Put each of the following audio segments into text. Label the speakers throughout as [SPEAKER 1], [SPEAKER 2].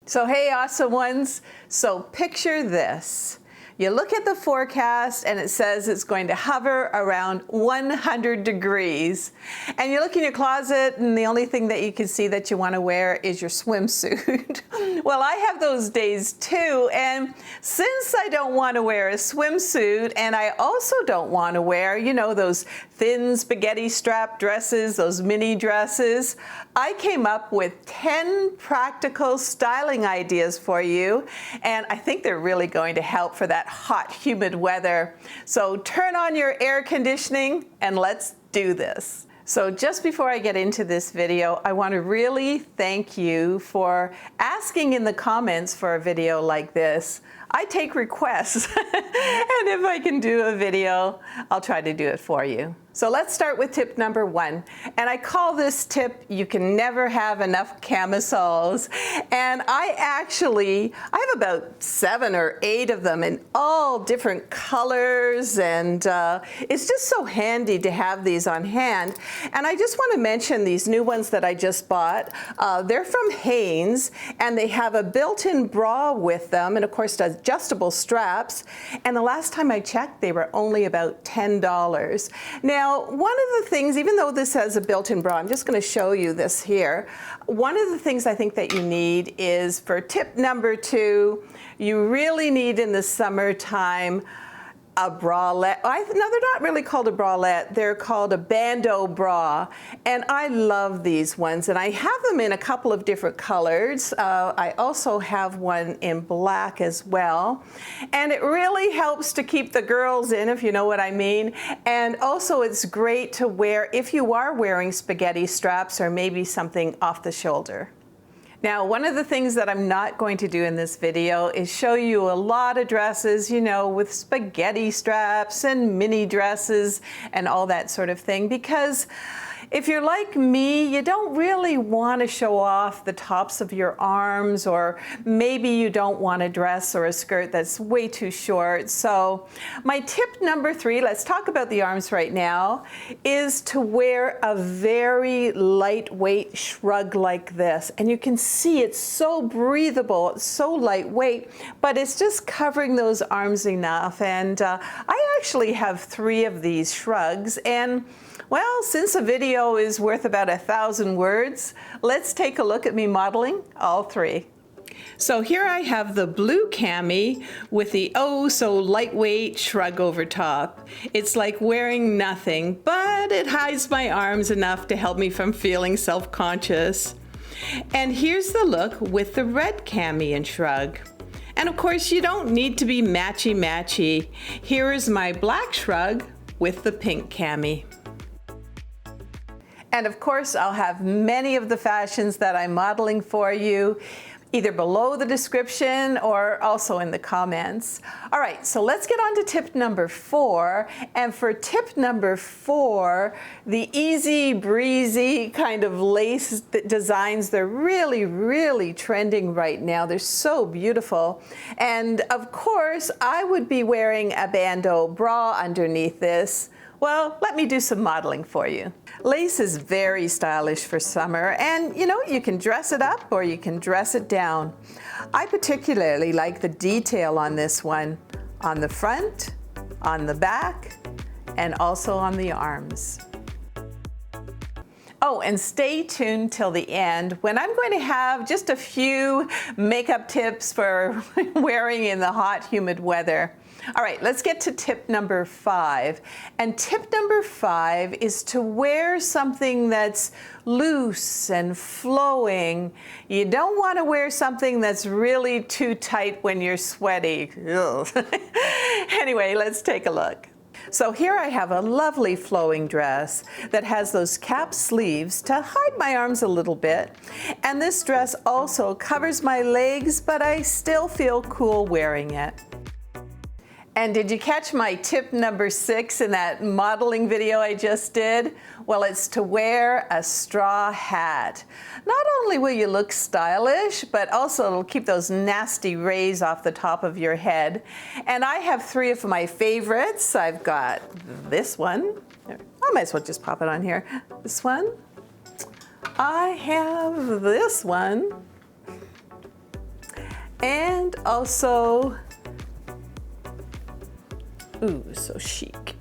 [SPEAKER 1] So hey, awesome ones. So picture this. You look at the forecast and it says it's going to hover around 100 degrees. And you look in your closet and the only thing that you can see that you want to wear is your swimsuit. Well, I have those days too. And since I don't want to wear a swimsuit and I also don't want to wear, you know, those thin spaghetti strap dresses, those mini dresses, I came up with 10 practical styling ideas for you. And I think they're really going to help for that hot, humid weather. So turn on your air conditioning and let's do this. So just before I get into this video, I want to really thank you for asking in the comments for a video like this. I take requests, and if I can do a video, I'll try to do it for you. So let's start with tip number 1. And I call this tip, you can never have enough camisoles. And I have about 7 or 8 of them in all different colors. And it's just so handy to have these on hand. And I just want to mention these new ones that I just bought. They're from Hanes, and they have a built-in bra with them. And of course, adjustable straps. And the last time I checked, they were only about $10. Now, one of the things, even though this has a built-in bra, I'm just going to show you this here. One of the things I think that you need is for tip number 2, you really need in the summertime a bralette. No, they're not really called a bralette. They're called a bandeau bra. And I love these ones. And I have them in a couple of different colors. I also have one in black as well. And it really helps to keep the girls in, if you know what I mean. And also it's great to wear if you are wearing spaghetti straps or maybe something off the shoulder. Now, one of the things that I'm not going to do in this video is show you a lot of dresses, you know, with spaghetti straps and mini dresses and all that sort of thing, because if you're like me, you don't really want to show off the tops of your arms, or maybe you don't want a dress or a skirt that's way too short. So my tip number 3, let's talk about the arms right now, is to wear a very lightweight shrug like this. And you can see it's so breathable, it's so lightweight, but it's just covering those arms enough. And I actually have 3 of these shrugs. And well, since a video is worth about 1,000 words, let's take a look at me modeling all 3. So here I have the blue cami with the oh so lightweight shrug over top. It's like wearing nothing, but it hides my arms enough to help me from feeling self-conscious. And here's the look with the red cami and shrug. And of course, you don't need to be matchy-matchy. Here is my black shrug with the pink cami. And of course, I'll have many of the fashions that I'm modeling for you, either below the description or also in the comments. All right, so let's get on to tip number 4. And for tip number 4, the easy breezy kind of lace designs, they're really, really trending right now. They're so beautiful. And of course, I would be wearing a bandeau bra underneath this. Well, let me do some modeling for you. Lace is very stylish for summer, and you know, you can dress it up or you can dress it down. I particularly like the detail on this one, on the front, on the back, and also on the arms. Oh, and stay tuned till the end when I'm going to have just a few makeup tips for wearing in the hot, humid weather. All right, let's get to tip number 5. And tip number 5 is to wear something that's loose and flowing. You don't want to wear something that's really too tight when you're sweaty. Anyway, let's take a look. So here I have a lovely flowing dress that has those cap sleeves to hide my arms a little bit. And this dress also covers my legs, but I still feel cool wearing it. And did you catch my tip number 6 in that modeling video I just did? Well, it's to wear a straw hat. Not only will you look stylish, but also it'll keep those nasty rays off the top of your head. And I have 3 of my favorites. I've got this one. I might as well just pop it on here. This one. I have this one. And also, ooh, so chic.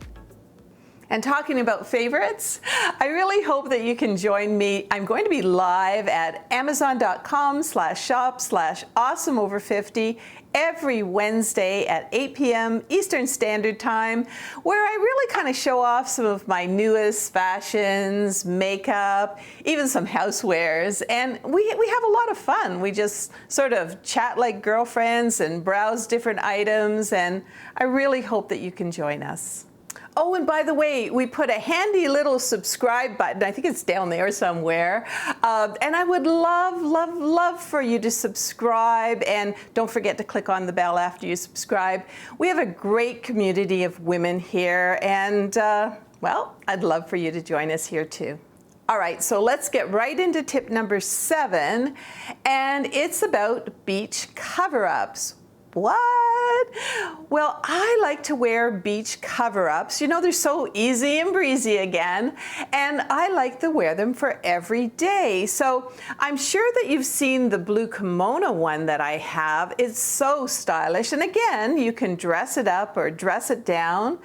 [SPEAKER 1] And talking about favorites, I really hope that you can join me. I'm going to be live at amazon.com/shop/awesomeover50 every Wednesday at 8 p.m. Eastern Standard Time, where I really kind of show off some of my newest fashions, makeup, even some housewares. And we have a lot of fun. We just sort of chat like girlfriends and browse different items. And I really hope that you can join us. Oh, and by the way, we put a handy little subscribe button. I think it's down there somewhere. And I would love, love, love for you to subscribe. And don't forget to click on the bell after you subscribe. We have a great community of women here. And, well, I'd love for you to join us here too. All right, so let's get right into tip number 7. And it's about beach cover-ups. What? Well, I like to wear beach cover-ups. You know, they're so easy and breezy again, and I like to wear them for every day. So I'm sure that you've seen the blue kimono one that I have. It's so stylish, and again, you can dress it up or dress it down.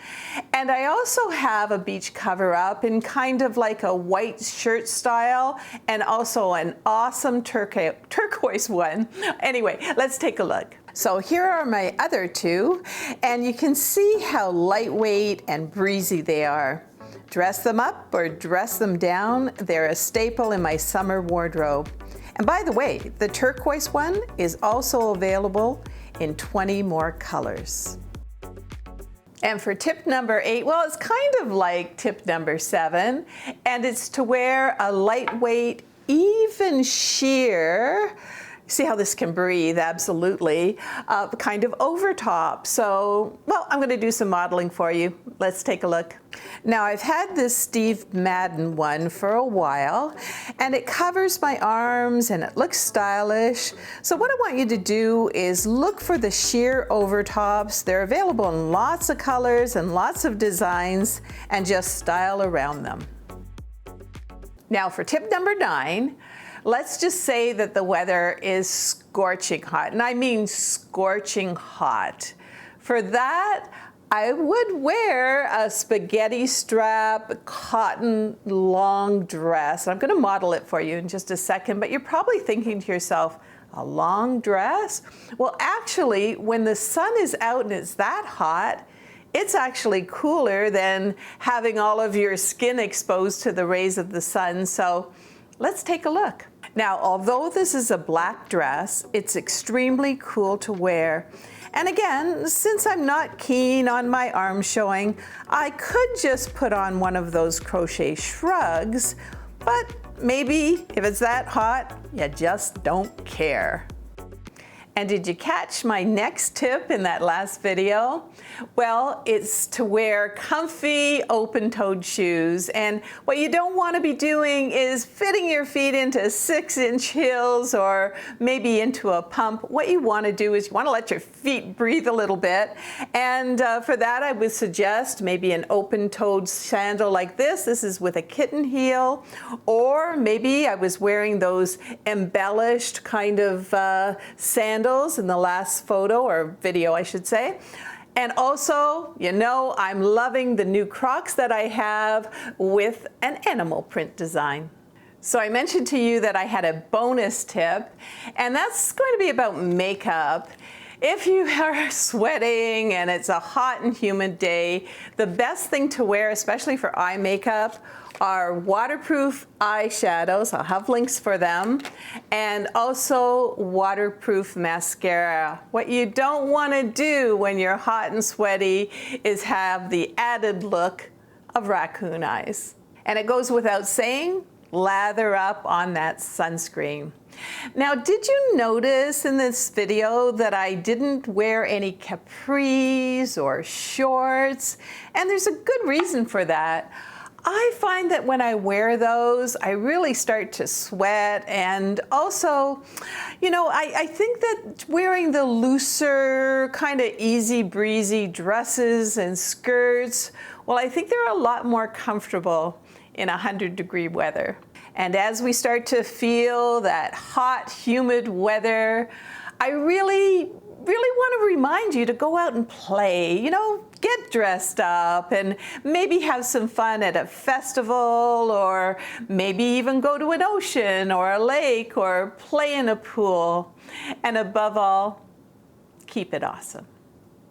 [SPEAKER 1] And I also have a beach cover-up in kind of like a white shirt style, and also an awesome turquoise one. Anyway, let's take a look. So here are my other two, and you can see how lightweight and breezy they are. Dress them up or dress them down, they're a staple in my summer wardrobe. And by the way, the turquoise one is also available in 20 more colors. And for tip number 8, well, it's kind of like tip number 7, and it's to wear a lightweight, even sheer, see how this can breathe, absolutely, kind of overtop. So, well, I'm gonna do some modeling for you. Let's take a look. Now, I've had this Steve Madden one for a while, and it covers my arms and it looks stylish. So what I want you to do is look for the sheer overtops. They're available in lots of colors and lots of designs, and just style around them. Now, for tip number 9, let's just say that the weather is scorching hot, and I mean scorching hot. For that, I would wear a spaghetti strap cotton long dress. I'm gonna model it for you in just a second, but you're probably thinking to yourself, a long dress? Well, actually, when the sun is out and it's that hot, it's actually cooler than having all of your skin exposed to the rays of the sun. So let's take a look. Now, although this is a black dress, it's extremely cool to wear. And again, since I'm not keen on my arms showing, I could just put on one of those crochet shrugs, but maybe if it's that hot, you just don't care. And did you catch my next tip in that last video? Well, it's to wear comfy open-toed shoes. And what you don't want to be doing is fitting your feet into 6-inch heels or maybe into a pump. What you want to do is you want to let your feet breathe a little bit. And for that, I would suggest maybe an open-toed sandal like this. This is with a kitten heel. Or maybe I was wearing those embellished kind of sandals in the last photo or video, I should say. And also, you know, I'm loving the new Crocs that I have with an animal print design. So I mentioned to you that I had a bonus tip, and that's going to be about makeup. If you are sweating and it's a hot and humid day, the best thing to wear, especially for eye makeup, are waterproof eyeshadows. I'll have links for them. And also waterproof mascara. What you don't want to do when you're hot and sweaty is have the added look of raccoon eyes. And it goes without saying, lather up on that sunscreen. Now, did you notice in this video that I didn't wear any capris or shorts? And there's a good reason for that. I find that when I wear those, I really start to sweat, and also, you know, I think that wearing the looser, kind of easy breezy dresses and skirts, well, I think they're a lot more comfortable in 100-degree weather. And as we start to feel that hot, humid weather, I really want to remind you to go out and play, you know, get dressed up and maybe have some fun at a festival, or maybe even go to an ocean or a lake or play in a pool. And above all, keep it awesome.